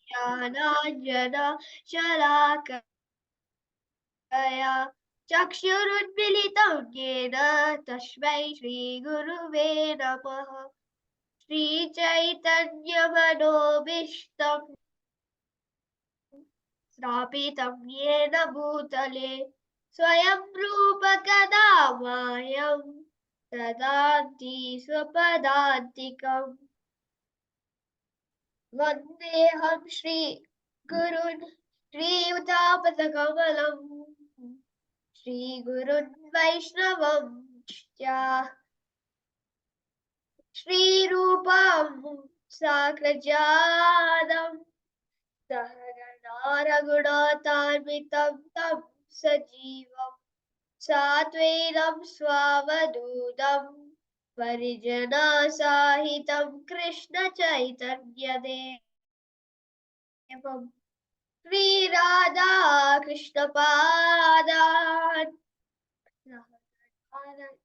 ज्ञानाञ्जना शलाकया चक्षुरुन्मिलितं येन तस्मै श्रीगुरुवे नमः। श्रीचैतन्यमनोभीष्टं स्थापितं येन भूतले स्वयं रूप कदा मायं ददाति स्वपदान्तिकम्। वन्देऽहं श्रीगुरुन् श्रीयुतापदकमलम् श्रीगुरुन् वैष्णवं च श्रीरूपं साग्रजातं सहगणा रघुनाथान्वितं तं सजीवं सात्वैनं स्वावधूतं परिजनसहितं कृष्णचैतन्यदेवं श्रीराधा कृष्णपादान्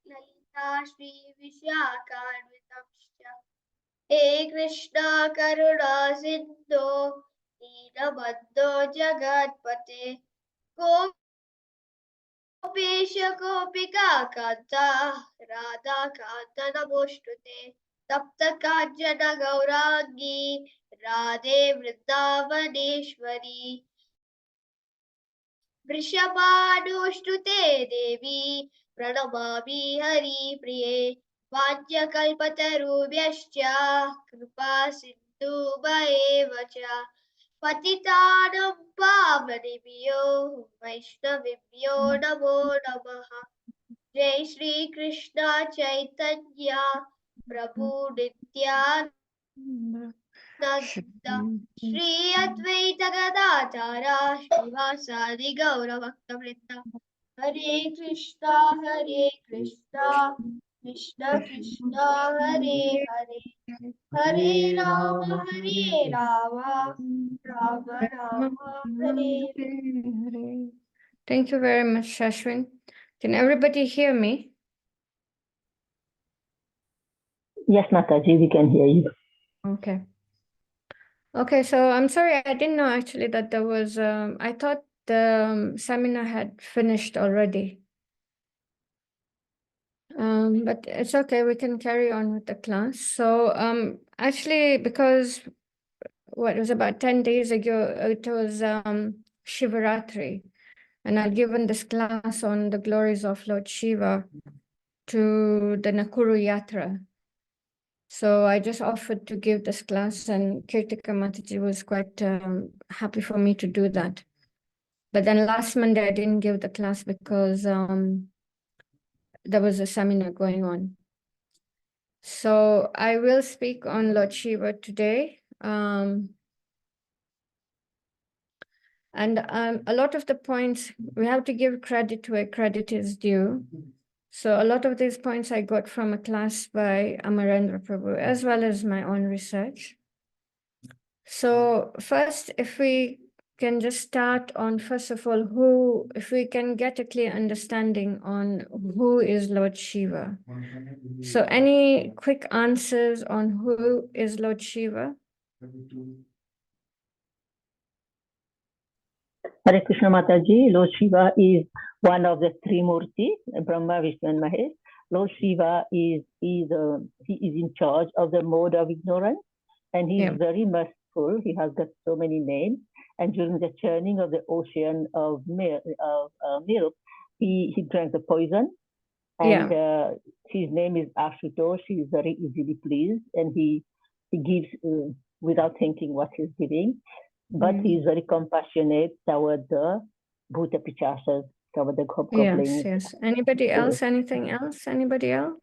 ललिता श्रीविशाखान्वितंश्च हे कृष्णा करुणा सिन्धो दीनबन्धो जगत्पते गोपेश गोपिका कान्ता राधाकान्त नमोऽस्तुते तप्त काञ्चन गौराङ्गी राधे वृन्दावनेश्वरी वृषभानुष्टुते देवी प्रणमामि हरिप्रिये वाञ्छकल्पतरुभ्यश्च कृपा सिन्धुभ्येव च पतितानां पावनेभ्यो वैष्णवेभ्यो नमो नमः। जय श्री कृष्ण चैतन्य प्रभु नित्यानंद श्री अद्वैत गदाधर श्रीवासादि गौरभक्तवृंद। हरे कृष्णा कृष्ण कृष्ण हरे हरे हरे राम राम राम हरे Hare. Thank you very much, Shashwin. Can everybody hear me? Yes, Mataji, we can hear you. Okay. Okay, so I'm sorry, I didn't know actually that there was, I thought the seminar had finished already. But it's okay, we can carry on with the class. So actually, because what was about 10 days ago, it was Shivaratri, and I'd given this class on the glories of Lord Shiva to the Nakuru Yatra. So I just offered to give this class, and Kirtika Mataji was quite happy for me to do that. But then last Monday, I didn't give the class because there was a seminar going on. So I will speak on Lord Shiva today. And a lot of the points, we have to give credit where credit is due. So a lot of these points I got from a class by Amarendra Prabhu, as well as my own research. So first, if we can just start on, first of all, if we can get a clear understanding on who is Lord Shiva. So any quick answers on who is Lord Shiva? Hare Krishna Mataji, Lord Shiva is one of the three Murtis, Brahma, Vishnu and Mahesh. Lord Shiva he is in charge of the mode of ignorance, and he is very merciful. He has got so many names. And during the churning of the ocean of milk, he drank the poison. And his name is Ashutosh. He is very easily pleased, and he gives without thinking what he's giving. But he is very compassionate toward the Bhuta Pichasas, toward the hobgoblins. Yes. Anybody else? Anything else? Anybody else?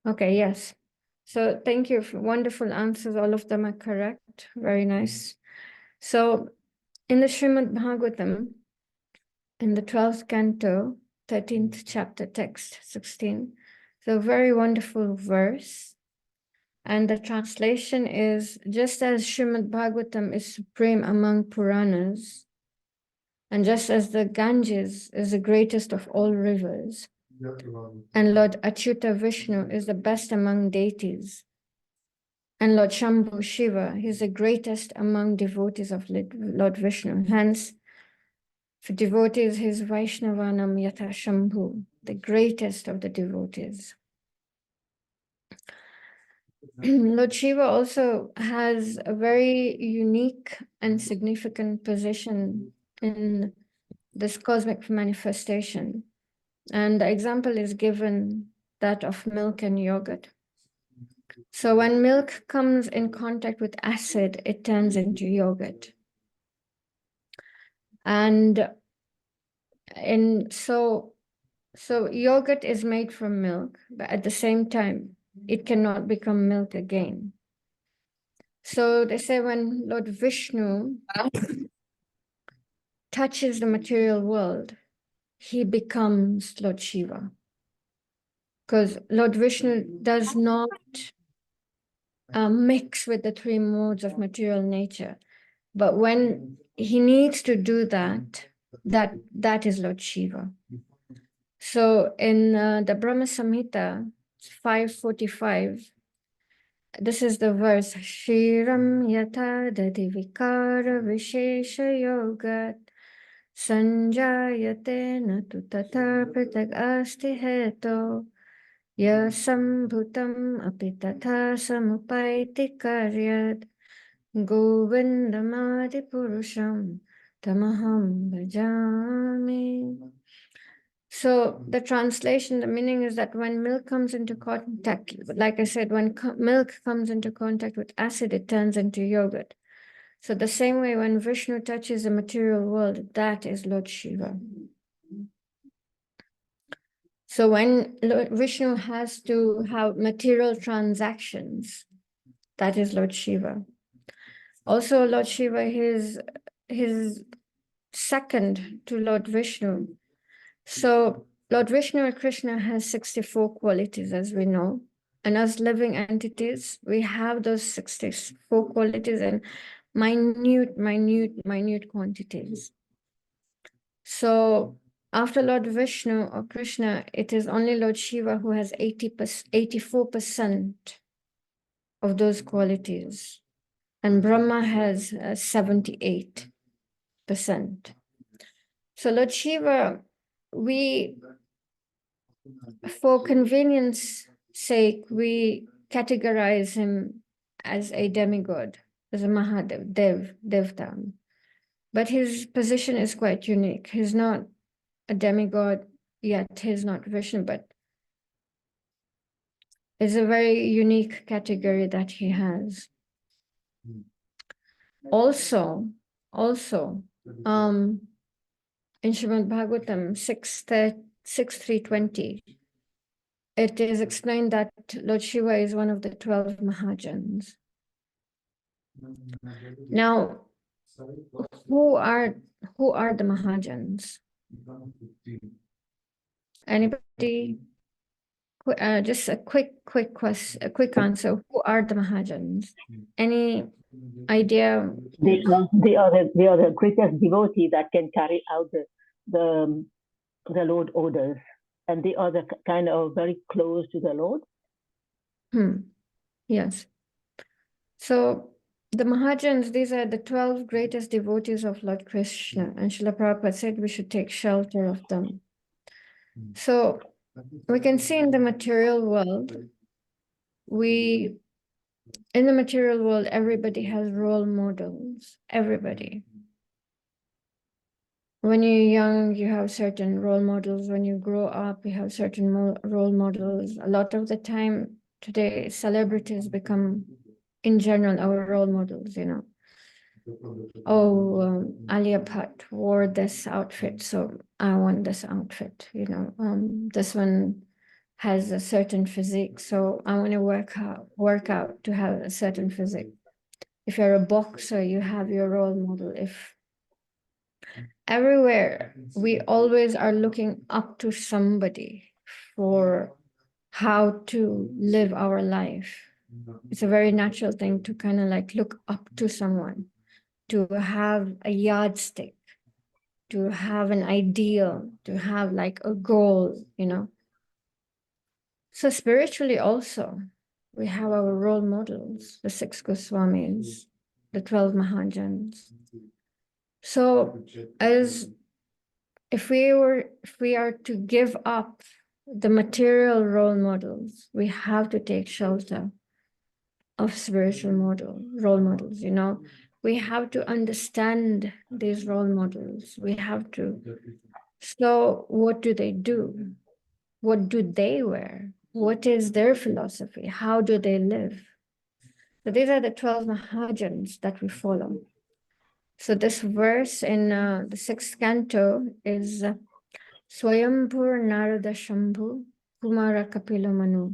Okay, yes. So thank you for wonderful answers. All of them are correct. Very nice. So in the Srimad Bhagavatam, in the 12th canto, 13th chapter, text 16, so very wonderful verse. And the translation is, just as Srimad Bhagavatam is supreme among Puranas, and just as the Ganges is the greatest of all rivers, and Lord Achyuta Vishnu is the best among deities, And Lord Shambhu Shiva, he's the greatest among devotees of Lord Vishnu. Hence, for devotees, he's Vaishnavanam Yatha Shambhu, the greatest of the devotees. Lord Shiva also has a very unique and significant position in this cosmic manifestation. And the example is given that of milk and yogurt. So when milk comes in contact with acid, it turns into yogurt. And so yogurt is made from milk, but at the same time, it cannot become milk again. So they say when Lord Vishnu touches the material world, he becomes Lord Shiva. Because Lord Vishnu does not mix with the three modes of material nature. But when he needs to do that, that is Lord Shiva. So in the Brahma Samhita 545, this is the verse, Shiram yata dadi vikara vishesha yogat sanjayate natu tatar pritag asti heto ya sambhutam api tatha samupaiti karyad govindamadi purusham tamaham bhajami. So the translation, the meaning is that when milk comes into contact, like I said, when milk comes into contact with acid, it turns into yogurt. So the same way when Vishnu touches the material world, that is Lord Shiva. So when Lord Vishnu has to have material transactions, that is Lord Shiva. Also, Lord Shiva, his second to Lord Vishnu. So Lord Vishnu or Krishna has 64 qualities, as we know. And as living entities, we have those 64 qualities in minute quantities. So after Lord Vishnu or Krishna, it is only Lord Shiva who has 84% of those qualities. And Brahma has 78%. So Lord Shiva, for convenience sake, we categorize him as a demigod, as a Mahadev, Devta. But his position is quite unique. He's not a demigod, yet he's not Vishnu, but it's a very unique category that he has. Also, in Srimad Bhagavatam 6.3.20, it is explained that Lord Shiva is one of the 12 Mahajans. Now, who are the Mahajans? Anybody? Just a quick answer. Who are the Mahajans? Any idea? They are the greatest devotee that can carry out the Lord orders, and they are the kind of very close to the Lord. Yes. So the Mahajans, these are the 12 greatest devotees of Lord Krishna, and Srila Prabhupada said we should take shelter of them. So we can see in the material world, everybody has role models, everybody. When you're young, you have certain role models. When you grow up, you have certain role models. A lot of the time today, celebrities become, in general, our role models, you know. Oh, Alia Bhatt wore this outfit, so I want this outfit, you know. This one has a certain physique, so I want to work out to have a certain physique. If you're a boxer, you have your role model. Everywhere, we always are looking up to somebody for how to live our life. It's a very natural thing to kind of like look up to someone, to have a yardstick, to have an ideal, to have like a goal, you know. So spiritually also, we have our role models, the 6 Goswamis, the 12 Mahajans. So as if we are to give up the material role models, we have to take shelter of spiritual role models, you know. We have to understand these role models. We have to. So what do they do? What do they wear? What is their philosophy? How do they live? So these are the 12 Mahajans that we follow. So this verse in the 6th canto is Swayambhur Narada Shambhu Kumara Kapila Manu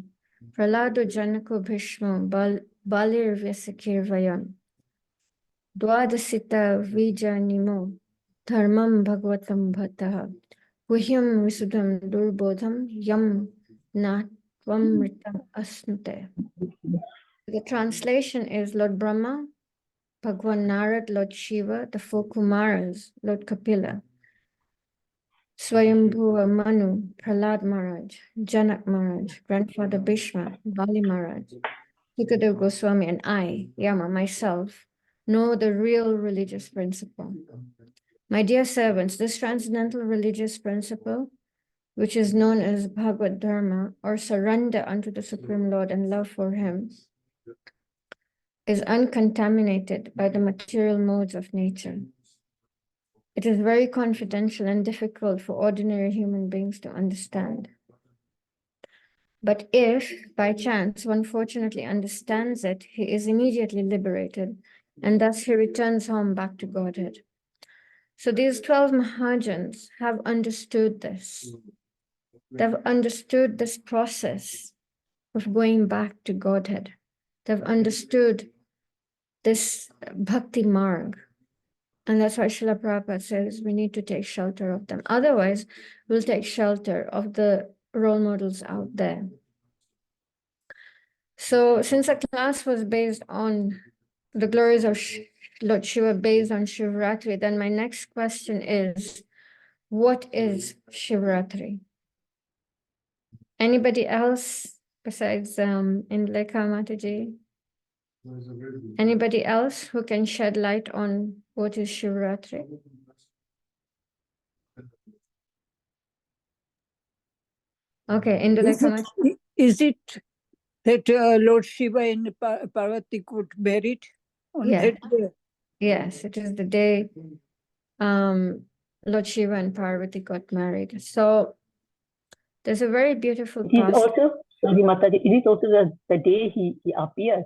Pralado Janako Bhishma Balir Vyasakir Vayan Dwadasita Vijanimo Dharmam Bhagavatam Bhattaha Guhyam Visudham Durbodham Yam Natvam Ritam Asnute. The translation is Lord Brahma, Bhagwan Narad, Lord Shiva, the 4 Kumaras, Lord Kapila, Swayambhuva Manu, Prahlad Maharaj, Janak Maharaj, Grandfather Bhishma, Bali Maharaj, Sukadeva Goswami, and I, Yama, myself, know the real religious principle. My dear servants, this transcendental religious principle, which is known as Bhagavad Dharma, or surrender unto the Supreme Lord and love for Him, is uncontaminated by the material modes of nature. It is very confidential and difficult for ordinary human beings to understand. But if, by chance, one fortunately understands it, he is immediately liberated, and thus he returns home back to Godhead. So these 12 Mahajans have understood this. They've understood this process of going back to Godhead. They've understood this bhakti marg. And that's why Srila Prabhupada says we need to take shelter of them. Otherwise, we'll take shelter of the role models out there. So since the class was based on the glories of Lord Shiva based on Shivratri, then my next question is, what is Shivratri? Anybody else besides Indleka Mataji? Anybody else who can shed light on what is Shivratri? Okay, Indleka Mataji. Is it that Lord Shiva and Parvati got married on Yeah. that day? Yes, it is the day Lord Shiva and Parvati got married. So there's a very beautiful It is past. also, sorry, Mataji, it is also the day he appeared,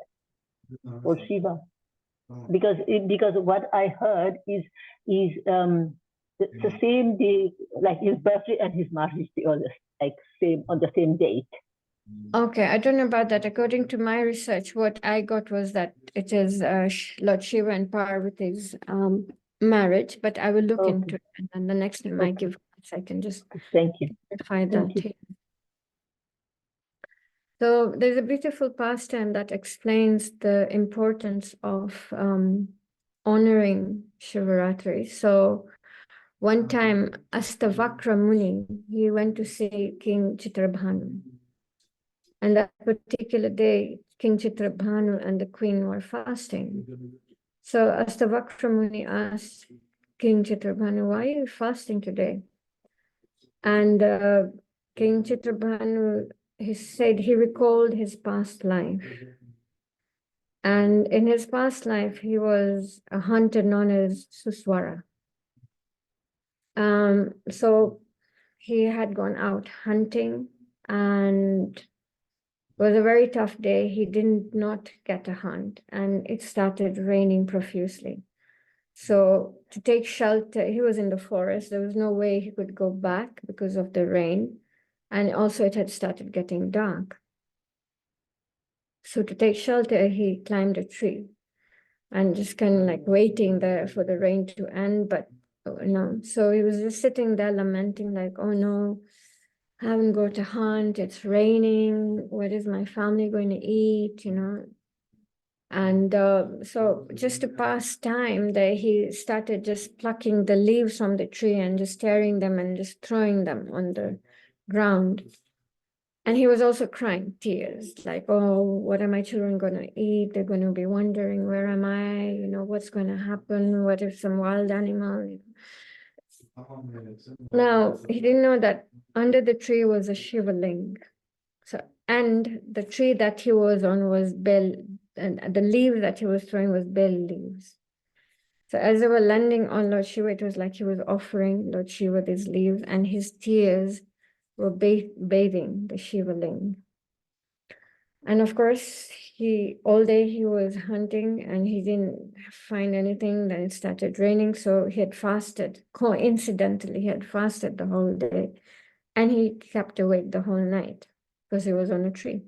Lord Shiva. Because what I heard is the same day, like his birthday and his marriage day, or like same on the same date. Okay, I don't know about that. According to my research, what I got was that it is Lord Shiva and Parvati's marriage, but I will look Okay. into it, and then the next time I give class, I can just Thank you. clarify that Thank you. here. So there's a beautiful pastime that explains the importance of honoring Shivaratri. So one time, Astavakra Muni, he went to see King Chitrabhanu. And that particular day, King Chitrabhanu and the queen were fasting. So Astavakra Muni asked King Chitrabhanu, why are you fasting today? And King Chitrabhanu, he said he recalled his past life. And in his past life, he was a hunter known as Suswara. So he had gone out hunting, and it was a very tough day. He did not get a hunt, and it started raining profusely. So to take shelter, he was in the forest. There was no way he could go back because of the rain. And also it had started getting dark. So to take shelter, he climbed a tree and just kind of like waiting there for the rain to end, but no. So he was just sitting there lamenting like, oh no, I haven't got a hunt, it's raining, what is my family going to eat, you know? And so just to pass time there, he started just plucking the leaves from the tree and just tearing them and just throwing them on the ground. And he was also crying tears, like, oh, what are my children going to eat? They're going to be wondering, where am I? You know, what's going to happen? What if some wild animal? Now, he didn't know that under the tree was a Shiva ling. So, and the tree that he was on was bell, and the leaves that he was throwing was bell leaves. So as they were landing on Lord Shiva, it was like he was offering Lord Shiva these leaves, and his tears were bathing the Shiva ling. And of course, all day he was hunting and he didn't find anything. Then it started raining, so he had fasted. Coincidentally, he had fasted the whole day, and he kept awake the whole night because he was on a tree.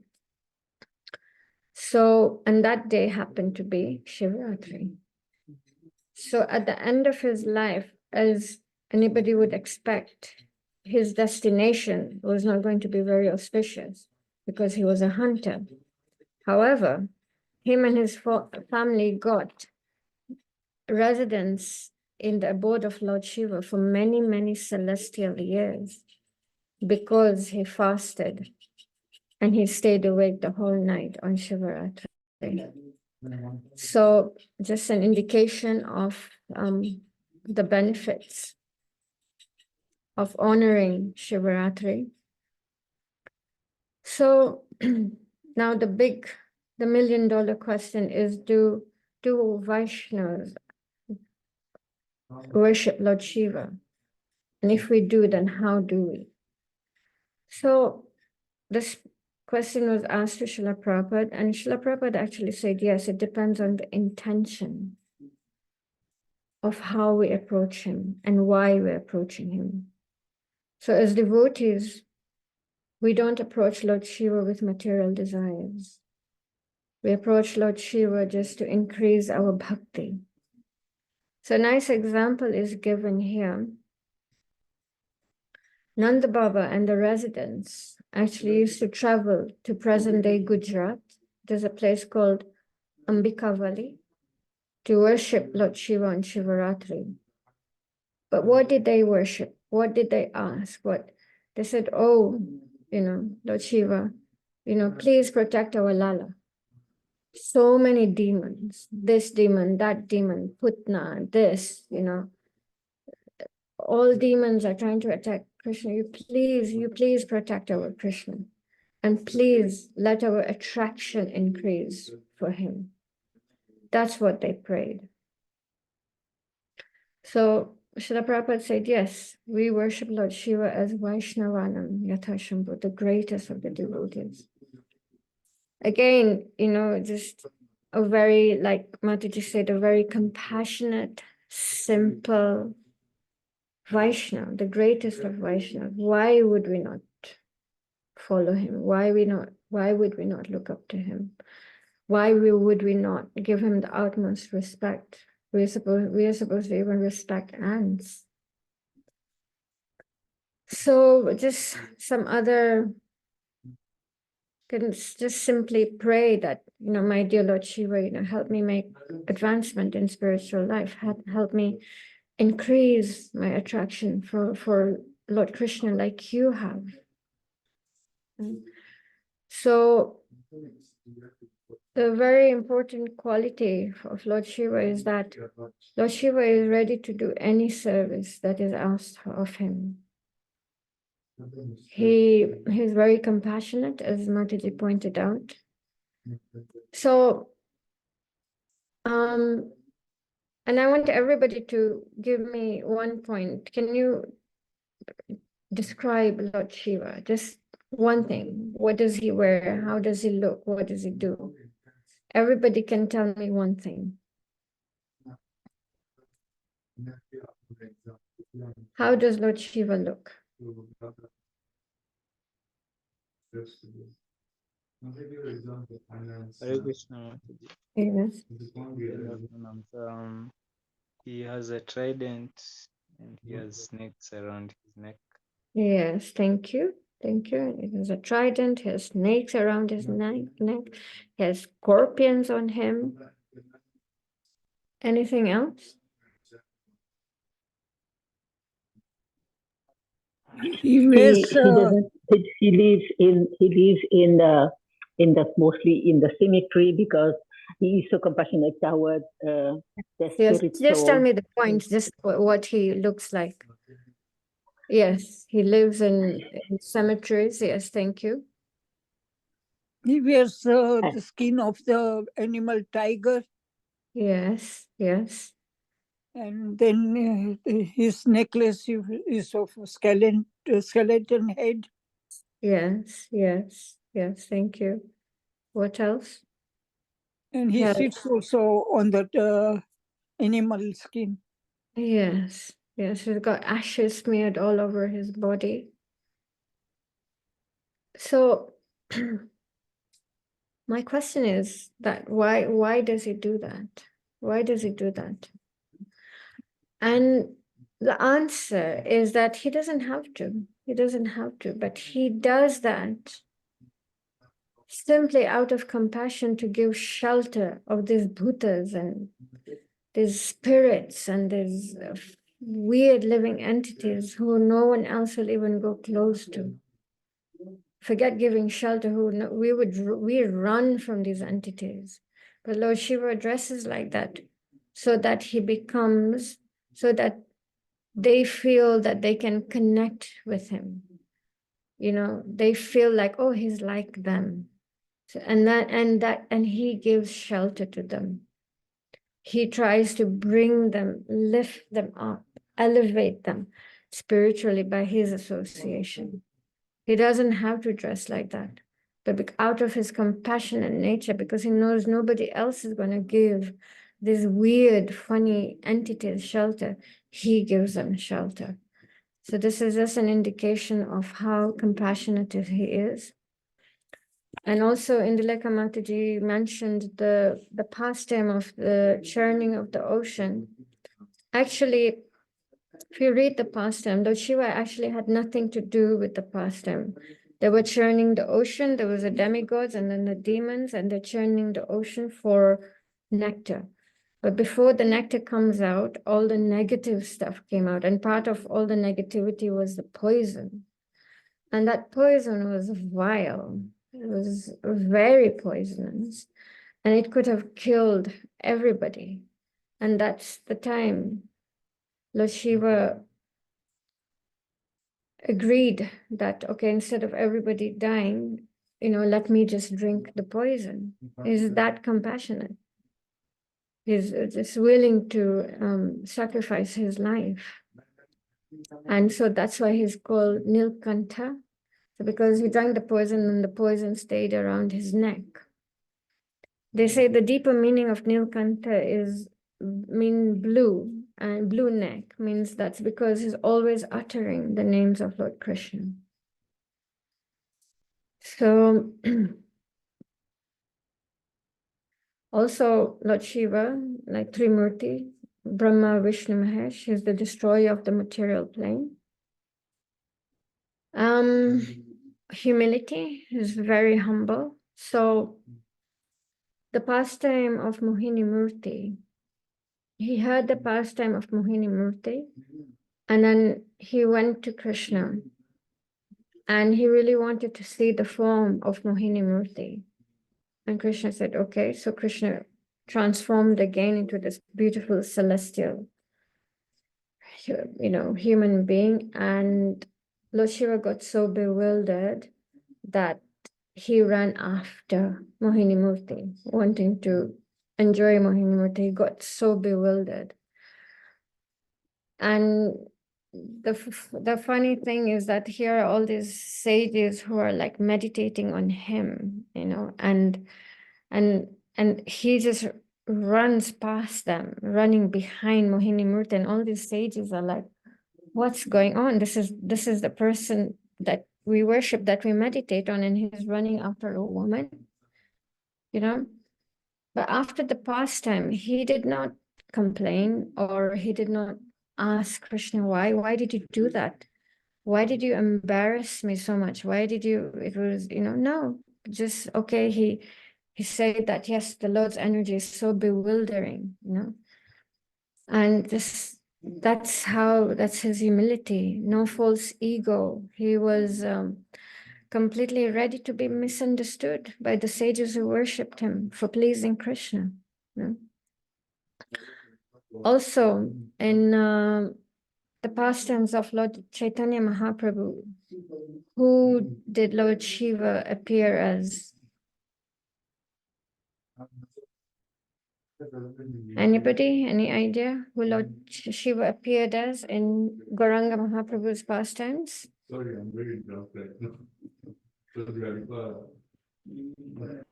So, and that day happened to be Shivaratri. So at the end of his life, as anybody would expect, his destination was not going to be very auspicious because he was a hunter. However, him and his family got residence in the abode of Lord Shiva for many, many celestial years because he fasted and he stayed awake the whole night on Shivaratri. So just an indication of the benefits of honoring Shivaratri. So now the million-dollar question is, do Vaishnavas worship Lord Shiva? And if we do, then how do we? So this question was asked to Srila Prabhupada, and Srila Prabhupada actually said, yes, it depends on the intention of how we approach him and why we're approaching him. So as devotees, we don't approach Lord Shiva with material desires. We approach Lord Shiva just to increase our bhakti. So a nice example is given here. Nanda Baba and the residents actually used to travel to present-day Gujarat. There's a place called Ambikavali to worship Lord Shiva on Shivaratri. But what did they worship? What did they ask? They said, oh, Lord Shiva, please protect our Lala. So many demons, this demon, that demon, Putna, this, all demons are trying to attack Krishna. You please protect our Krishna. And please let our attraction increase for him. That's what they prayed. So Srila Prabhupada said, yes, we worship Lord Shiva as Vaishnavanam Yathashambhu, the greatest of the devotees. Again, just a very, like Mataji said, a very compassionate, simple Vaishnava, the greatest of Vaishnavas. Why would we not follow him? Why would we not look up to him? Why would we not give him the utmost respect? We are supposed to even respect ants. So just some other, can just simply pray that, my dear Lord Shiva, help me make advancement in spiritual life. Help me increase my attraction for Lord Krishna like you have. So the very important quality of Lord Shiva is that Lord Shiva is ready to do any service that is asked of him. He's very compassionate, as Mataji pointed out. So, and I want everybody to give me one point. Can you describe Lord Shiva? Just one thing. What does he wear? How does he look? What does he do? Everybody can tell me one thing. How does Lord Shiva look? Hare Krishna. Yes. He has a trident and he has snakes around his neck. Yes, thank you. Thank you. It has a trident, he has snakes around his neck, he has scorpions on him. Anything else? He wears, He doesn't. He lives in the mostly in the cemetery because he is so compassionate towards the Yes, spirit just tell soul. me the points, just what he looks like. Yes, he lives in cemeteries. Yes, thank you. he wears the skin of the animal tiger, Yes, yes. and then his necklace is of a skeleton head. Yes, yes, yes, thank you. What else? And he Yes, sits also on that animal skin. yes, yes. He's got ashes smeared all over his body. So my question is that why does he do that? Why does he do that? And the answer is that he doesn't have to. He doesn't have to, but he does that simply out of compassion to give shelter of these bhutas and these spirits and these weird living entities who no one else will even go close to. Forget giving shelter, we run from these entities. But Lord Shiva addresses like that so that he becomes, so that they feel that they can connect with him. You know, they feel like, oh, he's like them. So, and he gives shelter to them. He tries to bring them, lift them up, elevate them spiritually by his association. He doesn't have to dress like that, but out of his compassionate nature, because he knows nobody else is going to give these weird, funny entities shelter, he gives them shelter. So this is just an indication of how compassionate he is. And also Indulekha Mataji mentioned the pastime of the churning of the ocean. Actually, if you read the pastime, Lord Shiva actually had nothing to do with the pastime. They were churning the ocean, there was a demigods and then the demons, and they're churning the ocean for nectar. But before the nectar comes out, all the negative stuff came out. And part of all the negativity was the poison. And that poison was vile. It was very poisonous. And it could have killed everybody. And that's the time Lord Shiva agreed that, okay, instead of everybody dying, let me just drink the poison. He's that compassionate. He's just willing to sacrifice his life. And so that's why he's called Nilkantha, because he drank the poison and the poison stayed around his neck. They say the deeper meaning of Nilkantha is mean blue, and blue neck means that's because he's always uttering the names of Lord Krishna. So also Lord Shiva, like Trimurti, Brahma, Vishnu, Mahesh, is the destroyer of the material plane. Humility is very humble. So the pastime of Mohini Murti, he heard the pastime of Mohini Murti, and then he went to Krishna, and he really wanted to see the form of Mohini Murti. And Krishna said, okay. So Krishna transformed again into this beautiful celestial, human being. And Lord Shiva got so bewildered that he ran after Mohini Murti, wanting to enjoy Mohini Murti. He got so bewildered. And the funny thing is that here are all these sages who are like meditating on him, and he just runs past them, running behind Mohini Murti, and all these sages are like, what's going on? This is the person that we worship, that we meditate on, and he's running after a woman, But after the pastime, he did not complain, or he did not ask Krishna, why did you do that? Why did you embarrass me so much? It was, no, just, okay. He said that, yes, the Lord's energy is so bewildering, and this that's his humility, no false ego. He was completely ready to be misunderstood by the sages who worshipped him for pleasing Krishna. You know? Also, in the pastimes of Lord Chaitanya Mahaprabhu, who did Lord Shiva appear as? Anybody? Any idea who Lord Shiva appeared as in Gauranga Mahaprabhu's pastimes? Sorry, I'm very drunk right now.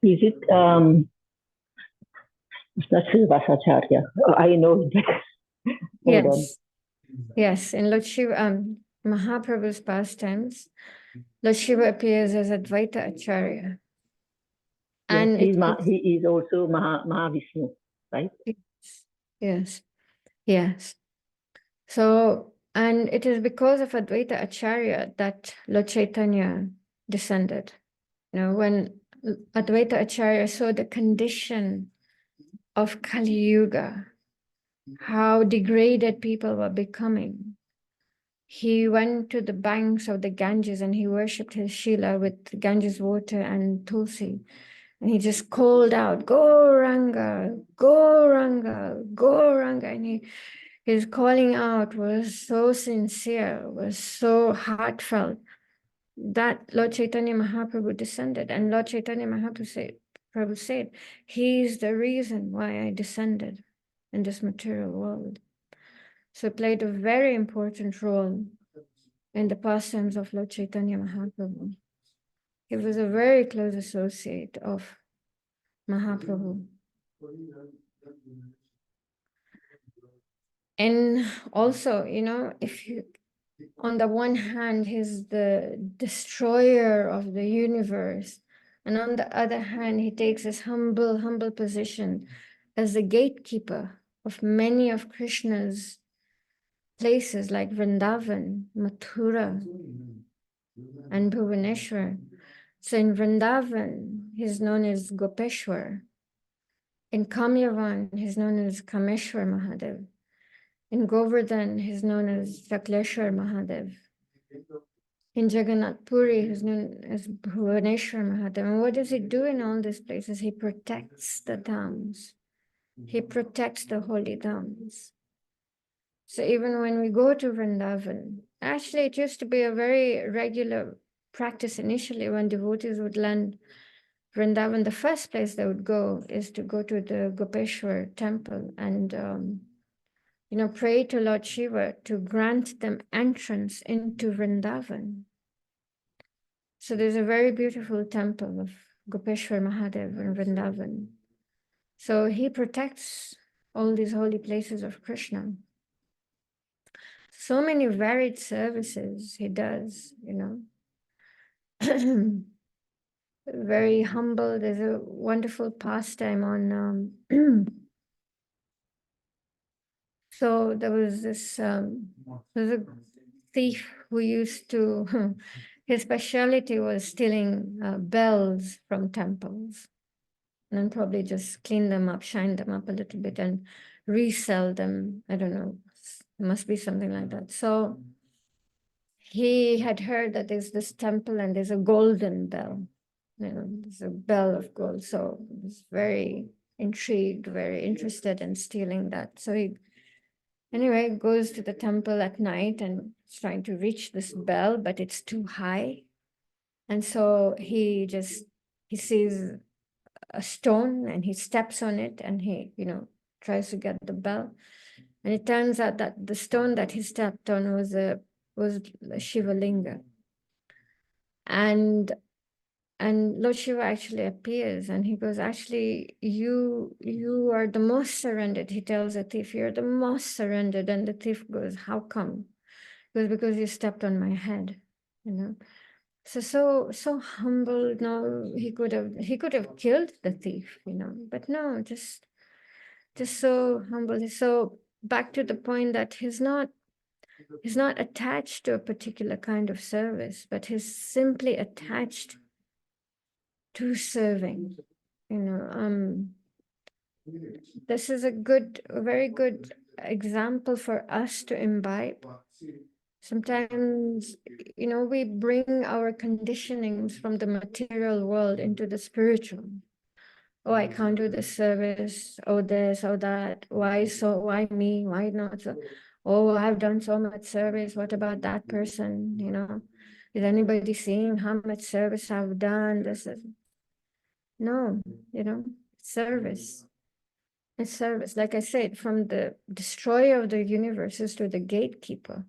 Is it it's not Srivasacharya? I know it. Hold on. Yes, in Lord Shiva, Mahaprabhu's pastimes, Lord Shiva appears as Advaita Acharya. Yes, And it he is also Mahavishnu, right? Yes. So, and it is because of Advaita Acharya that Lord Chaitanya descended. You know, when Advaita Acharya saw the condition of Kali Yuga, how degraded people were becoming, he went to the banks of the Ganges and he worshipped his Shila with Ganges water and Tulsi. And he just called out, Gauranga, Gauranga, Gauranga. And his calling out was so sincere, was so heartfelt that Lord Chaitanya Mahaprabhu descended. And Lord Chaitanya Mahaprabhu said, he is the reason why I descended in this material world. So it played a very important role in the pastimes of Lord Chaitanya Mahaprabhu. He was a very close associate of Mahaprabhu. And also, you know, if you, on the one hand, he's the destroyer of the universe, and on the other hand, he takes his humble position as the gatekeeper of many of Krishna's places like Vrindavan, Mathura, and Bhuvaneshwar. So in Vrindavan, he's known as Gopeshwar. In Kamyavan, he's known as Kameshwar Mahadev. In Govardhan, he's known as Shakleshwar Mahadev. In Jagannath Puri, he's known as Bhuvaneshwar Mahadev. And what does he do in all these places? He protects the dhams. He protects the holy dhams. So even when we go to Vrindavan, actually it used to be a very regular practice initially when devotees would land Vrindavan. The first place they would go is to go to the Gopeshwar temple and you know, pray to Lord Shiva to grant them entrance into Vrindavan. So there's a very beautiful temple of Gopeshwar Mahadev in Vrindavan. So he protects all these holy places of Krishna. So many varied services he does, you know. Very humble. There's a wonderful pastime on so there was this there's a thief who used to his specialty was stealing bells from temples and then probably just clean them up, shine them up a little bit and resell them. I don't know, it must be something like that. So he had heard that there's this temple and there's a golden bell, you know, there's a bell of gold. So he was very intrigued, very interested in stealing that. So he anyway goes to the temple at night and is trying to reach this bell, but it's too high. And so he sees a stone and he steps on it and he, you know, tries to get the bell. And it turns out that the stone that he stepped on was a Shiva linga. And Lord Shiva actually appears and he goes, actually, you are the most surrendered. He tells the thief, you're the most surrendered. And the thief goes, how come? It was because you stepped on my head, you know. So humble. No, he could have killed the thief, you know, but no, just so humble. So back to the point that he's not attached to a particular kind of service, but he's simply attached to serving. You know, this is a very good example for us to imbibe. Sometimes, you know, we bring our conditionings from the material world into the spiritual. Oh, I can't do this service. Oh, this, oh, that. Why so? Why me? Why not? So? Oh, I've done so much service. What about that person? You know, is anybody seeing how much service I've done? This is no, you know, service. It's service. Like I said, from the destroyer of the universes to the gatekeeper,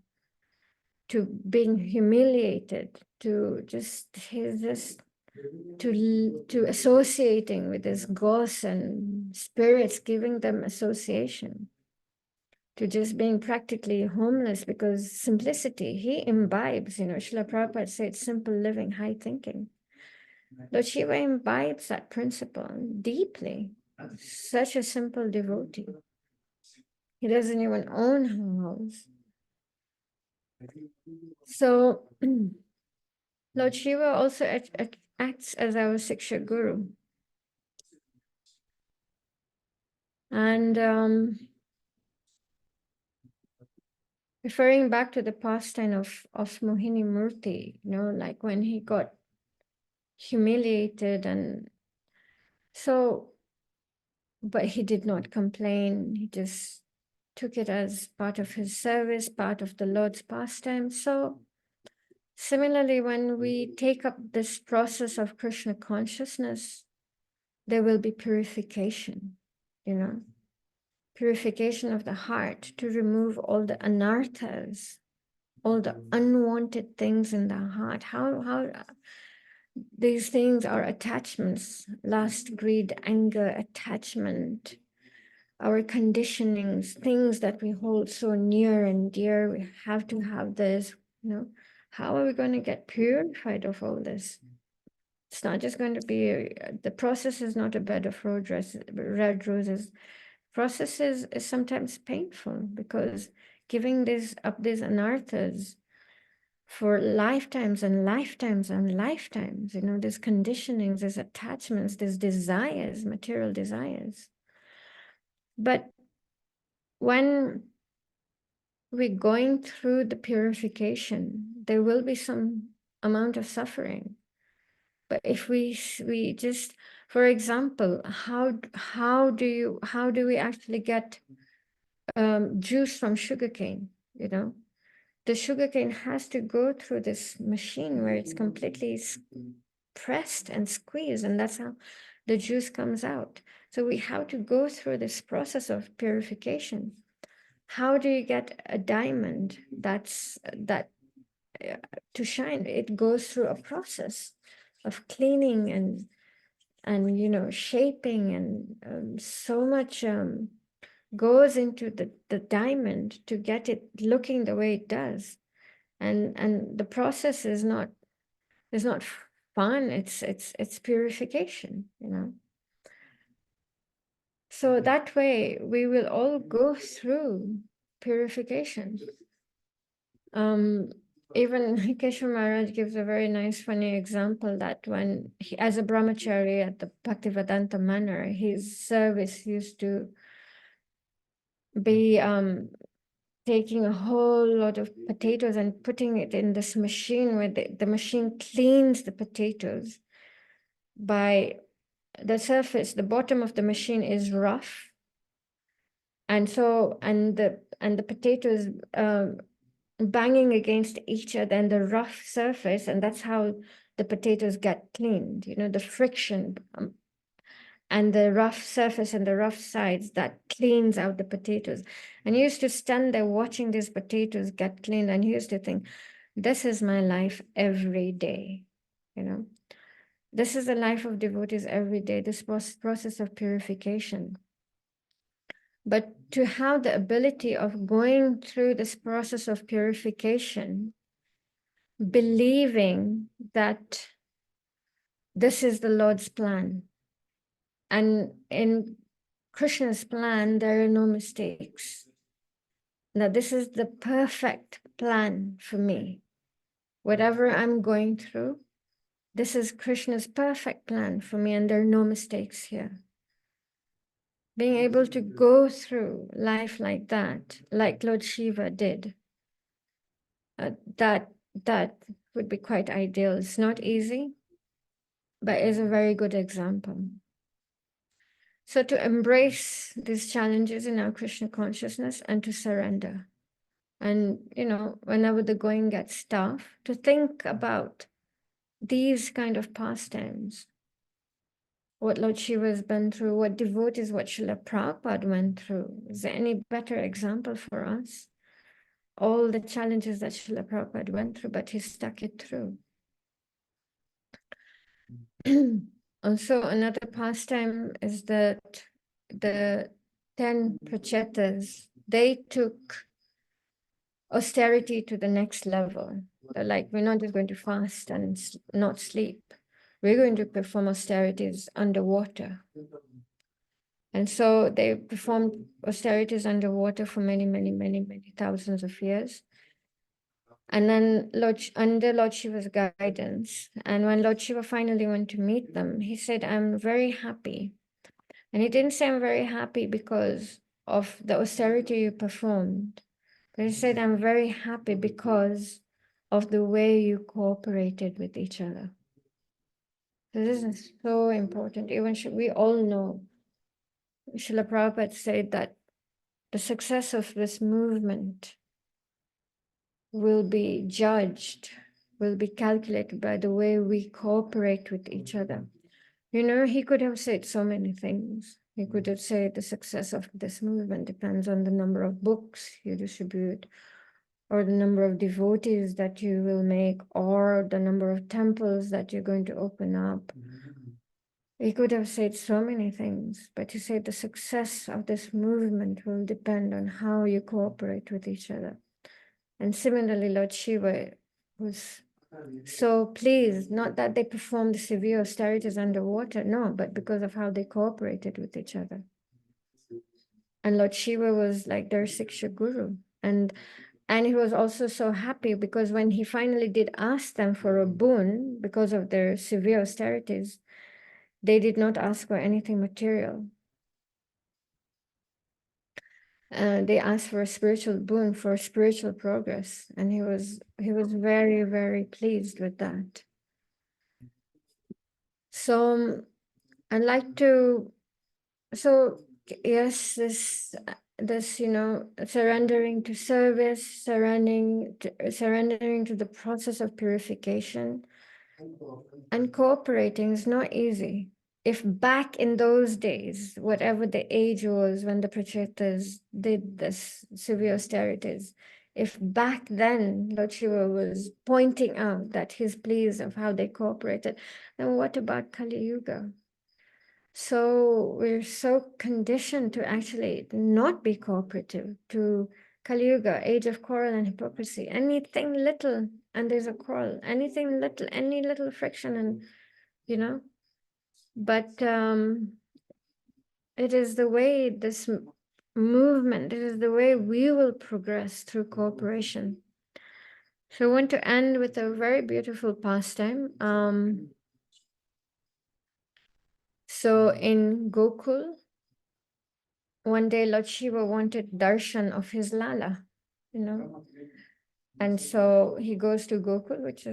to being humiliated, to just his just to associating with this ghosts and spirits, giving them association, to just being practically homeless because simplicity, he imbibes, you know, Srila Prabhupada said, simple living, high thinking. Lord Shiva imbibes that principle deeply. Such a simple devotee. He doesn't even own a house. So Lord Shiva also acts as our Siksha Guru. And referring back to the pastime of Mohini Murthy, you know, like when he got humiliated and so, but he did not complain. He just took it as part of his service, part of the Lord's pastime. So similarly, when we take up this process of Krishna consciousness, there will be purification, you know, purification of the heart to remove all the anarthas, all the unwanted things in the heart. How these things are attachments, lust, greed, anger, attachment, our conditionings, things that we hold so near and dear. We have to have this, you know. How are we going to get purified of all this? It's not just going to be, the process is not a bed of red roses. Process is sometimes painful because giving these anarthas for lifetimes and lifetimes and lifetimes, you know, these conditionings, these attachments, these desires, material desires. But when we're going through the purification, there will be some amount of suffering. But if we just, for example, how do we actually get juice from sugarcane? You know, the sugarcane has to go through this machine where it's completely pressed and squeezed, and that's how the juice comes out. So we have to go through this process of purification. How do you get a diamond to shine? It goes through a process of cleaning and you know, shaping, and so much goes into the diamond to get it looking the way it does. And the process is not fun. It's purification, you know. So that way we will all go through purification. Even Keshav Maharaj gives a very nice, funny example that when he, as a brahmachari at the Bhaktivedanta manor, his service used to be taking a whole lot of potatoes and putting it in this machine where the machine cleans the potatoes by the surface. The bottom of the machine is rough, and so the potatoes banging against each other and the rough surface, and that's how the potatoes get cleaned, you know, the friction and the rough surface and the rough sides that cleans out the potatoes. And he used to stand there watching these potatoes get cleaned, and he used to think, this is my life every day, you know. This is the life of devotees every day, this process of purification. But to have the ability of going through this process of purification, believing that this is the Lord's plan. And in Krishna's plan, there are no mistakes. Now, this is the perfect plan for me. Whatever I'm going through, this is Krishna's perfect plan for me, and there are no mistakes here. being able to go through life like that, like Lord Shiva did, that would be quite ideal. It's not easy, but is a very good example. So to embrace these challenges in our Krishna consciousness and to surrender. And, whenever the going gets tough, to think about these kind of pastimes, what Lord Shiva has been through, what devotees, what Srila Prabhupada went through. Is there any better example for us? All the challenges that Srila Prabhupada went through, but he stuck it through. Also, another pastime is that the 10 prachetas, they took austerity to the next level. They're like, we're not just going to fast and not sleep. We're going to perform austerities underwater. And so they performed austerities underwater for many, many, many, many thousands of years. And then under Lord Shiva's guidance, and when Lord Shiva finally went to meet them, he said, I'm very happy. And he didn't say I'm very happy because of the austerity you performed, but he said, I'm very happy because of the way you cooperated with each other. So this is so important. Even we all know, Srila Prabhupada said that the success of this movement will be judged, will be calculated by the way we cooperate with each other. He could have said so many things. He could have said the success of this movement depends on the number of books you distribute, or the number of devotees that you will make, or the number of temples that you're going to open up. He could have said so many things, but he said the success of this movement will depend on how you cooperate with each other. And similarly, Lord Shiva was so pleased, not that they performed severe austerities underwater, no, but because of how they cooperated with each other. And Lord Shiva was like their Siksha Guru. And he was also so happy because when he finally did ask them for a boon because of their severe austerities, they did not ask for anything material. They asked for a spiritual boon, for spiritual progress, and he was very, very pleased with that. So I'd like to, yes, this surrendering to service, surrendering to the process of purification, and cooperating is not easy. If back in those days, whatever the age was when the Prachetas did this severe austerities, if back then Lord Shiva was pointing out that he's pleased of how they cooperated, then what about Kali Yuga? So we're so conditioned to actually not be cooperative, to Kali Yuga, age of quarrel and hypocrisy. Anything little and there's a quarrel, anything little, any little friction, and but it is the way this movement, it is the way we will progress through cooperation. So I want to end with a very beautiful pastime. So in Gokul, one day Lord Shiva wanted darshan of his Lala, and so he goes to Gokul, which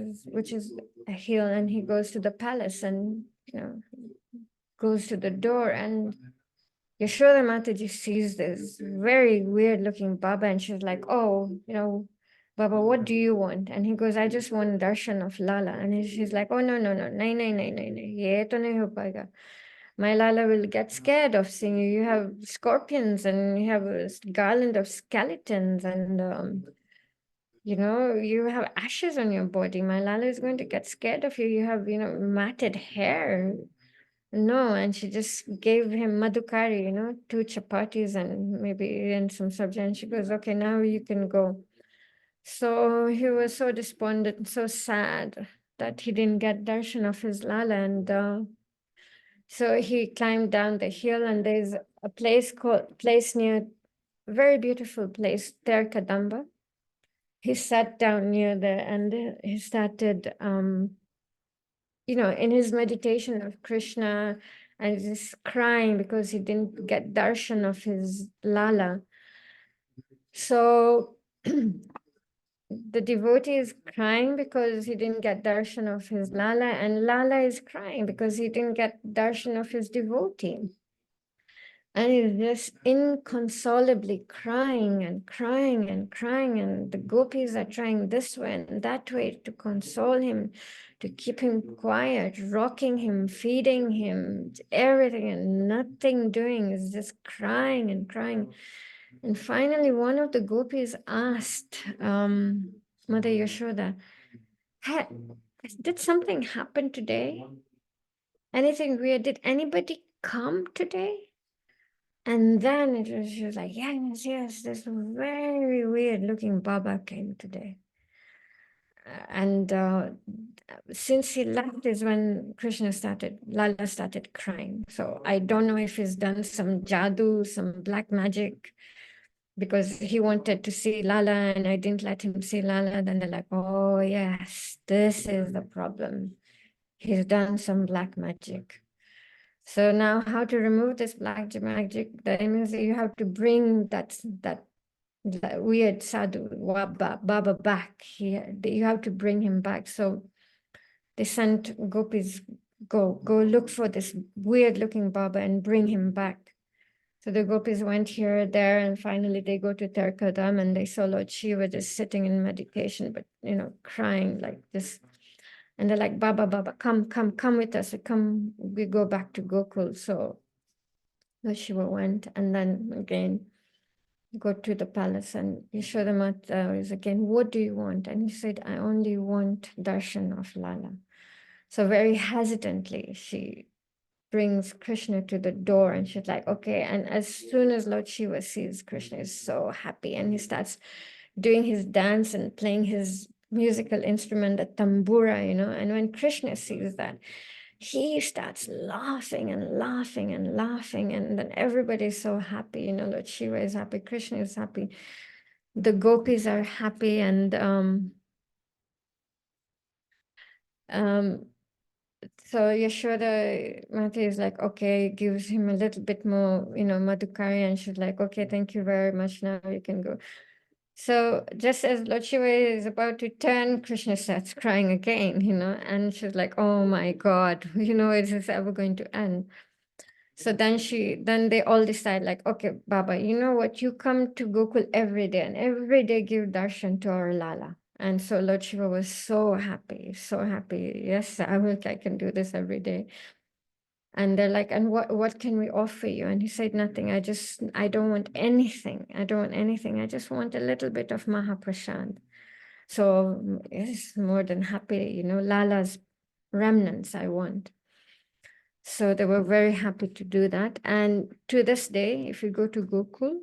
is a hill, and he goes to the palace, and goes to the door, and Yashoda Mataji sees this very weird looking Baba, and she's like, oh, Baba, what do you want? And he goes, I just want darshan of Lala. And she's like, oh, no, ye to nahi ho payega. My Lala will get scared of seeing you. You have scorpions and you have a garland of skeletons, and you have ashes on your body. My Lala is going to get scared of you. You have, matted hair. No, and she just gave him madhukari, 2 chapatis and maybe some sabji. And she goes, okay, now you can go. So he was so despondent, so sad that he didn't get darshan of his Lala. And so he climbed down the hill, and there's a place near, very beautiful place, Ter Kadamba. He sat down near there, and he started, in his meditation of Krishna, and he's just crying because he didn't get darshan of his Lala. So the devotee is crying because he didn't get darshan of his Lala, and Lala is crying because he didn't get darshan of his devotee. And he's just inconsolably crying and crying and crying. And the gopis are trying this way and that way to console him, to keep him quiet, rocking him, feeding him, everything, and nothing doing, is just crying and crying. And finally, one of the gopis asked Mother Yashoda, did something happen today? Anything weird? Did anybody come today? And then she was like, yes, yes, this very weird looking Baba came today. And since he left is when Lala started crying. So I don't know if he's done some jadoo, some black magic, because he wanted to see Lala and I didn't let him see Lala. Then they're like, oh yes, this is the problem. He's done some black magic. So now how to remove this black magic? That means you have to bring that weird sadhu Baba back. You have to bring him back. So they sent gopis, go look for this weird looking Baba and bring him back. So the gopis went here, there, and finally they go to Terkadam and they saw Lord Shiva just sitting in meditation, but crying like this. And they're like, Baba, come with us. We go back to Gokul. So Lord Shiva went, and then again, go to the palace, and Yashodamata is again, what do you want? And he said, I only want darshan of Lala. So very hesitantly, she brings Krishna to the door, and she's like, okay. And as soon as Lord Shiva sees Krishna, is so happy, and he starts doing his dance and playing his musical instrument, the tambura, and when Krishna sees that, he starts laughing and laughing and laughing, and then everybody's so happy, Lord Shiva is happy, Krishna is happy, the gopis are happy, and so Yashoda Mata is like, okay, gives him a little bit more, madhukari, and she's like, okay, thank you very much, now you can go. So just as Lord Shiva is about to turn, Krishna starts crying again, and she's like, oh my God, is this ever going to end? So then they all decide like, okay, Baba, you know what? You come to Gokul every day and every day give darshan to our Lala. And so Lord Shiva was so happy, so happy. Yes, I can do this every day. And they're like, and what can we offer you? And he said, nothing. I don't want anything. I don't want anything. I just want a little bit of Mahaprasad. So yes, more than happy, Lala's remnants I want. So they were very happy to do that. And to this day, if you go to Gokul,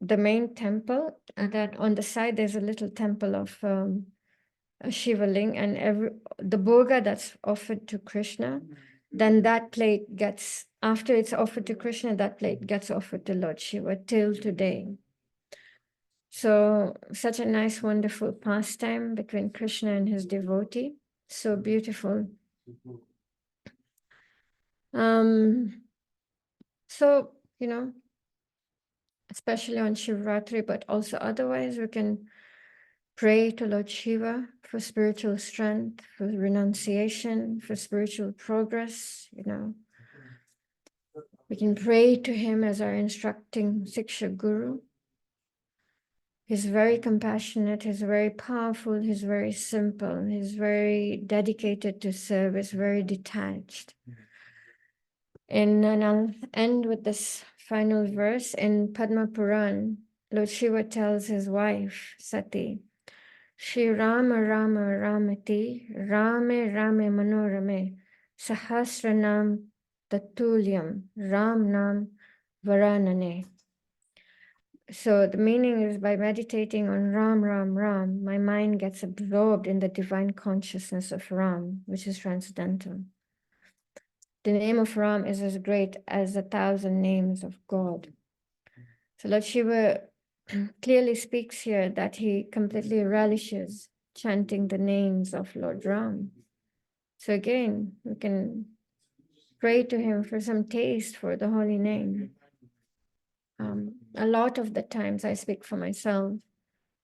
the main temple, and then on the side, there's a little temple of a Shivaling, and the bhoga that's offered to Krishna, then that plate gets, after it's offered to Krishna, that plate gets offered to Lord Shiva till today. So such a nice, wonderful pastime between Krishna and his devotee. So beautiful. So, especially on Shivratri, but also otherwise, we can pray to Lord Shiva for spiritual strength, for renunciation, for spiritual progress, We can pray to him as our instructing Siksha Guru. He's very compassionate, he's very powerful, he's very simple, he's very dedicated to service, very detached. And I'll end with this final verse in Padma Puran. Lord Shiva tells his wife, Sati, Shri Rama Rama Ramati, Rame Rame Manorame, Sahasranam Tatulyam, Ram Nam Varanane. So the meaning is, by meditating on Ram, Ram, Ram, my mind gets absorbed in the divine consciousness of Ram, which is transcendental. The name of Ram is as great as 1,000 names of God. So Lord Shiva clearly speaks here that he completely relishes chanting the names of Lord Ram. So again, we can pray to him for some taste for the holy name. A lot of the times I speak for myself,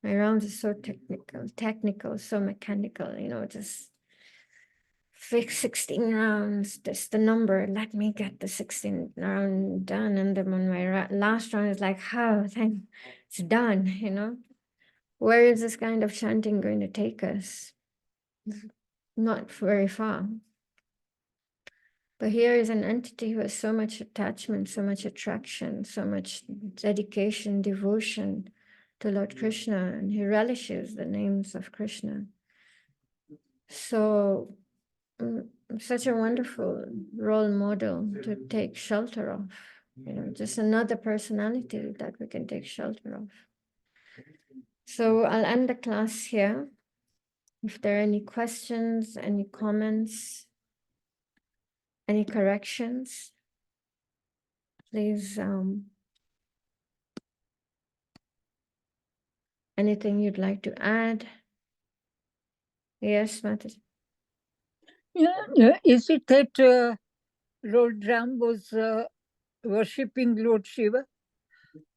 my rounds are so technical, so mechanical, just fix 16 rounds, that's the number, let me get the 16th round done. And then when my last round is like, it's done, Where is this kind of chanting going to take us? Not very far. But here is an entity who has so much attachment, so much attraction, so much dedication, devotion to Lord Krishna, and he relishes the names of Krishna. So, such a wonderful role model to take shelter of, just another personality that we can take shelter of. So I'll end the class here. If there are any questions, any comments, any corrections, please, anything you'd like to add? Yes, Mataji. Yeah, is it that Lord Ram was worshipping Lord Shiva?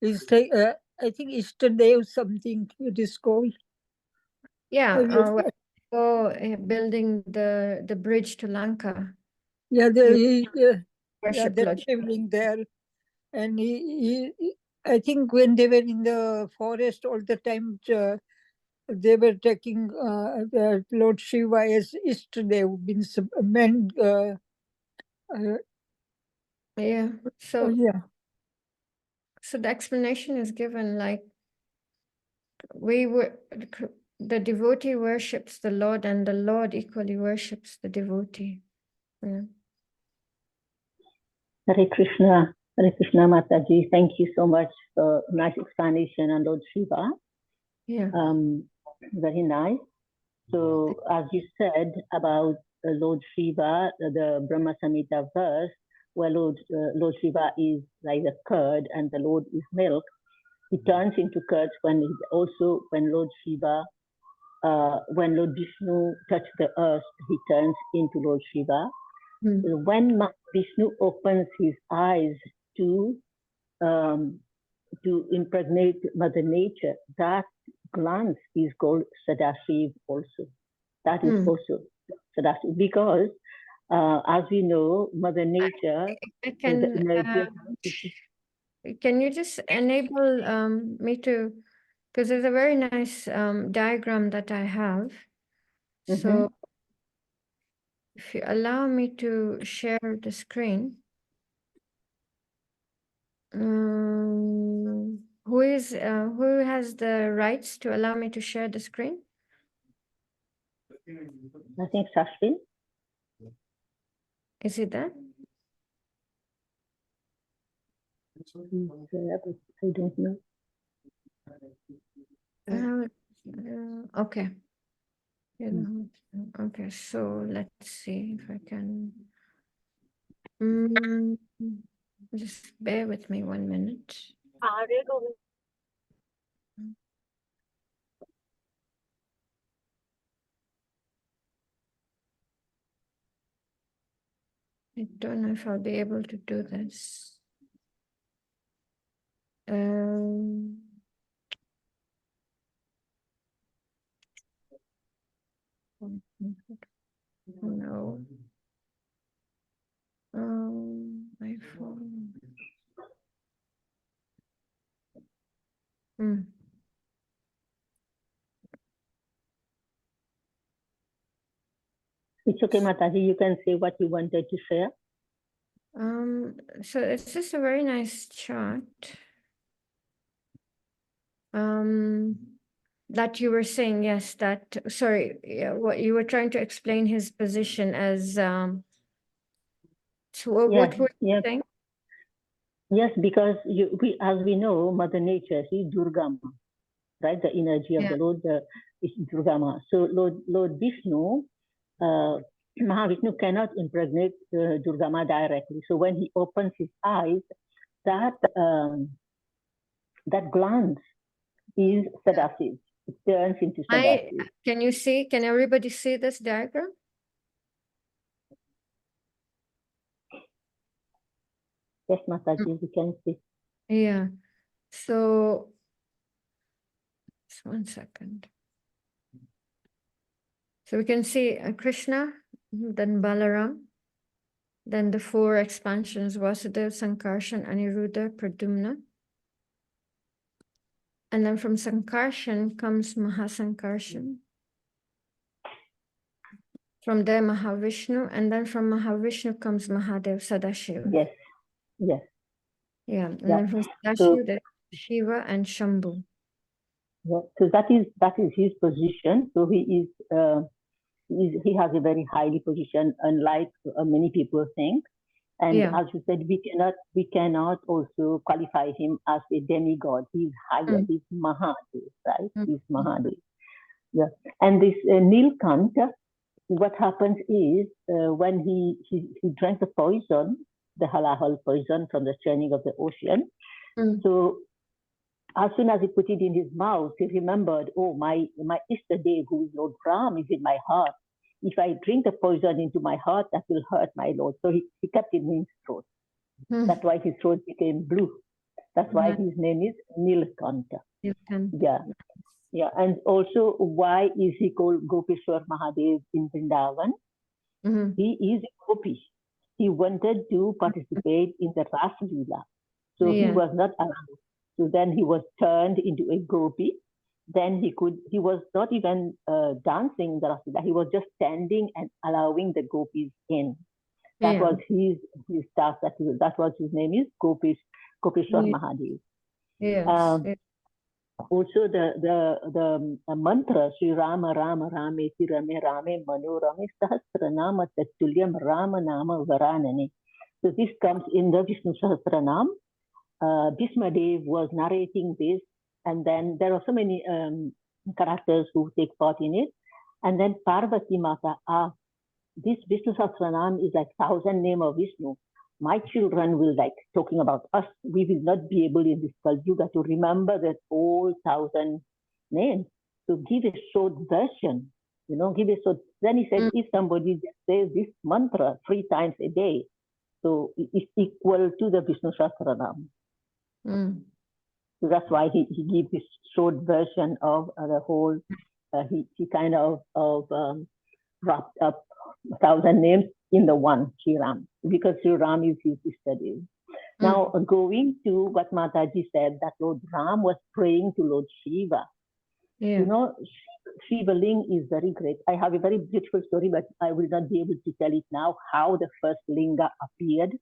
Is I think Ishtadev something it is called. Yeah, Yes. building the bridge to Lanka. Yeah, Worship that Lord. traveling there, and I think when they were in the forest all the time, they were taking Lord Shiva as Ishtadev, means men. Yeah. So Yeah. so the explanation is given like the devotee worships the Lord, and the Lord equally worships the devotee. Yeah. Hare Krishna Mataji. Thank you so much for nice explanation on Lord Shiva. Yeah. Very nice. So as you said about Lord Shiva, the Brahma Samhita verse, where Lord Shiva is like a curd and the Lord is milk, he turns into curds when Lord Shiva, when Lord Vishnu touches the earth, he turns into Lord Shiva. When Vishnu opens his eyes to impregnate Mother Nature, that glance is called Sadashiv also. That is also Sadashiv because, as we know, Mother Nature is the energy. Can you just enable me to, because there's a very nice diagram that I have. So if you allow me to share the screen. Who has the rights to allow me to share the screen? I think Sashvin. Is it that? I don't know. Okay. Okay, so let's see if I can. Just bear with me 1 minute. I don't know if I'll be able to do this. No. My phone. It's okay, Mataji. You can say what you wanted to share. So it's just a very nice chart. That you were saying, yes, that, sorry, what you were trying to explain his position as, so what were you saying? Yes, because as we know, Mother Nature, she's Durgama, right? The energy of the Lord is Durgama. So Lord Vishnu, Mahavishnu cannot impregnate Durgama directly. So when he opens his eyes, that glance is Sadasiv. It turns into Sadasiv. Can everybody see this diagram? Yes, Mataji, you can see. Yeah. So, just 1 second. So we can see Krishna, then Balaram, then the 4 expansions, Vasudeva, Sankarshan, Aniruddha, Pradyumna. And then from Sankarshan comes Mahasankarshan. From there, Mahavishnu, and then from Mahavishnu comes Mahadev, Sadashiva. Yes, yes. Yeah, and Yeah. then from So, Sadashiva, there's Shiva and Shambhu. yeah. So that is his position. So he has a very highly position, unlike many people think. And Yeah. as you said, we cannot also qualify him as a demigod. He's higher. He's Mahadev, right? He's Mahadev. Yeah. And this Nilkanta, what happens is when he drank the poison, the halahal poison from the churning of the ocean. So as soon as he put it in his mouth, he remembered, oh, my Ishtadev, who is Lord Ram, is in my heart. If I drink the poison into my heart, that will hurt my Lord. So he kept it in his throat. That's why his throat became blue. That's why his name is Nilkanta. Yeah. Yeah. And also, why is he called Gopeshwar Mahadev in Vrindavan? He is a Gopi. He wanted to participate in the Ras Leela. So he was not allowed. So then he was turned into a Gopi. Then he was not even dancing the Ras Leela. He was just standing and allowing the Gopis in. That was his task. That was his name is Gopeshwar Mahadev. Yes. Also the mantra Sri Rama Rama Rameti Rame Rame Manorame Sahasranama Tatulyam Rama Nama Varanane. So this comes in the Vishnu Sahasranam. Bhismadev was narrating this, and then there are so many characters who take part in it. And then Parvati Mata, this Vishnu Sahasranam is like 1,000 name of Vishnu. My children will, like talking about us, we will not be able in this Kali Yuga to remember that all 1,000 names. So give a short version, give a short. Then he said, if somebody just says this mantra 3 times a day, so it's equal to the Vishnu Sahasranam. So that's why he gave this short version of the whole, he kind of wrapped up 1,000 names in the one Sri Ram, because Sri Ram is his study. Now, going to what Mataji said, that Lord Ram was praying to Lord Shiva. Shiva Ling is very great. I have a very beautiful story, but I will not be able to tell it now, how the first linga appeared.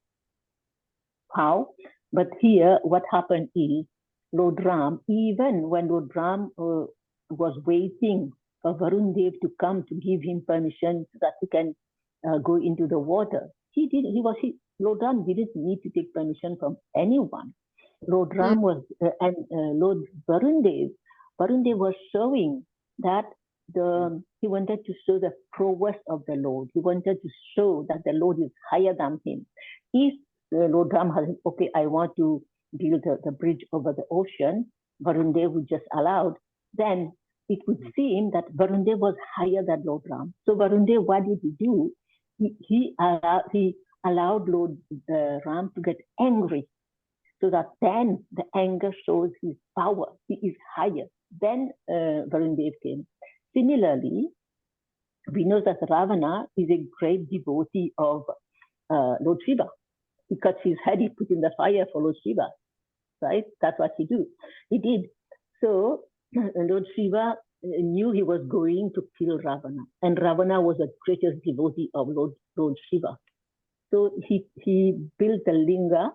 How? But here, what happened is, Lord Ram, even when Lord Ram was waiting for Varun Dev to come to give him permission so that he can go into the water, Lord Ram didn't need to take permission from anyone. Lord Ram was, and Lord Varun Dev was showing that he wanted to show the prowess of the Lord. He wanted to show that the Lord is higher than him. If Lord Ram has, okay, I want to build the bridge over the ocean, Varun Dev would just allow, then it would seem that Varun Dev was higher than Lord Ram. So Varun Dev, what did he do? He allowed Lord Ram to get angry, so that then the anger shows his power. He is higher. Then Varun Dev came. Similarly, we know that Ravana is a great devotee of Lord Shiva. He cuts his head, he put in the fire for Lord Shiva, right? That's what he did. So Lord Shiva knew he was going to kill Ravana, and Ravana was the greatest devotee of Lord Shiva. So he built the linga,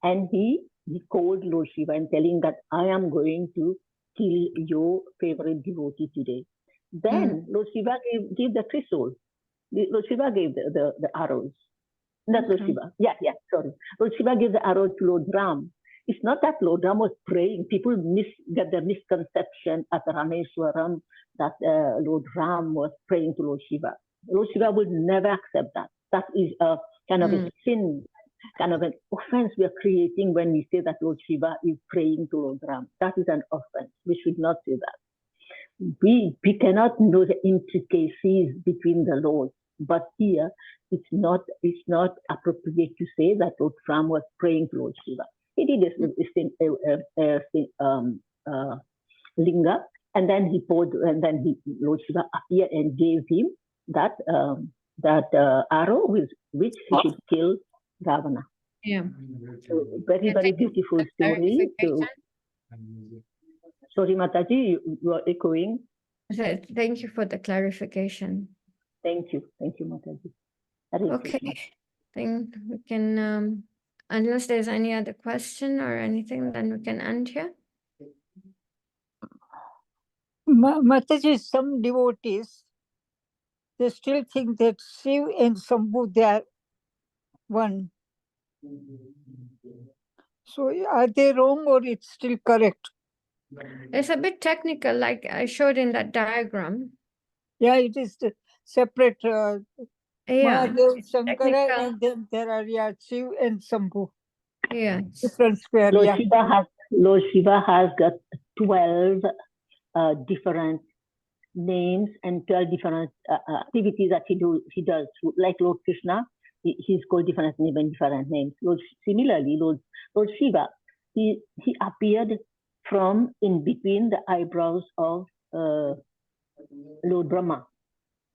and he called Lord Shiva and telling that I am going to kill your favorite devotee today. Then Lord Shiva gave the Trishul. Lord Shiva gave the arrows. Not Lord Shiva. Sorry. Lord Shiva gave the arrow to Lord Ram. It's not that Lord Ram was praying. People get the misconception at Rameswaram that Lord Ram was praying to Lord Shiva. Lord Shiva would never accept that. That is a kind of a sin, kind of an offense we are creating when we say that Lord Shiva is praying to Lord Ram. That is an offense. We should not say that. We cannot know the intricacies between the Lords. But here it's not appropriate to say that Lord Ram was praying to Lord Shiva. He did a linga, and then Lord Shiva appeared and gave him that arrow with which he could kill Ravana. Yeah. So very, Yeah, very thank you for beautiful the story. So, clarification. sorry, Mataji, you are echoing. Thank you for the clarification. Thank you, Mataji. Hare Okay, Krishna. think we can, unless there's any other question or anything, then we can end here. Mataji, some devotees, they still think that Shiv and Shambhu, they are one. So are they wrong or it's still correct? It's a bit technical, like I showed in that diagram. Yeah, it is the separate Yeah, Mahadev, Shankara, technical. and then there are Shiv and Shambhu. Yes. Different square, Lord yeah. Shiva has got 12 different names and 12 different activities that he does. Like Lord Krishna, he's called different names and different names. Similarly, Lord Shiva, he appeared from in between the eyebrows of Lord Brahma.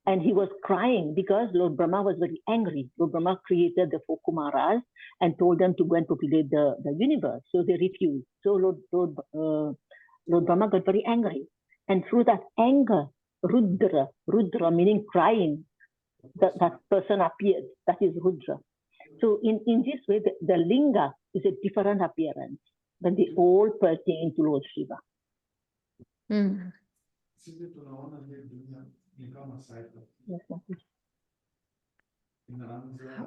And he was crying because Lord Brahma was very angry. Lord Brahma created the 4 Kumaras and told them to go and populate the universe. So they refused. So Lord Brahma got very angry. And through that anger, Rudra meaning crying, that person appeared. That is Rudra. So in this way, the linga is a different appearance, but they all pertain to Lord Shiva. Mm. Yes,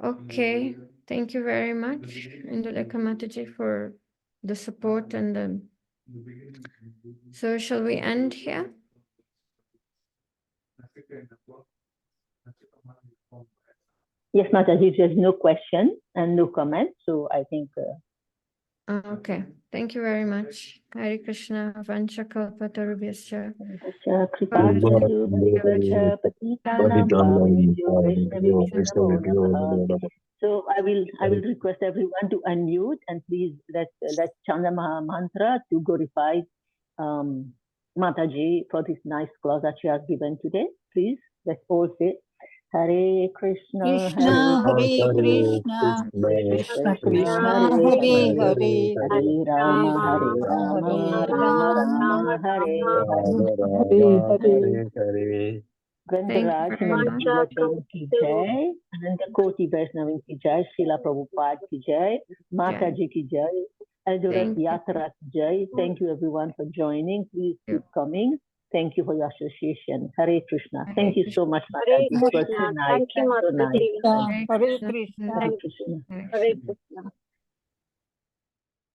Okay, thank you very much, Indulekha Mataji, for the support and the. So shall we end here? Yes, Mataji, there's no question and no comment. So I think. Okay, thank you very much. Hare Krishna, Vancha Kalpatarubhyascha. So I will request everyone to unmute and please let's chant the mantra to glorify Mataji for this nice class that she has given today. Please, let's all say Hare Krishna, Krishna, Hare Krishna, Krishna Krishna, Hare Hare, Hare Rama, Hare Rama, Rama Rama, Hare Hare. Gandharaj Navadvipa ki jai, Ananta Koti Vaishnavin ki jai, Srila Prabhupada ki jai, Mataji ki jai, Eldoret Yatra ki jai. Thank you everyone for joining. Please keep coming. Thank you for your association. Hare Krishna. Thank you so much, Mataji. It was so nice. Thank you, So nice. Mataji. Hare Krishna. Hare Krishna. Hare Hare Krishna.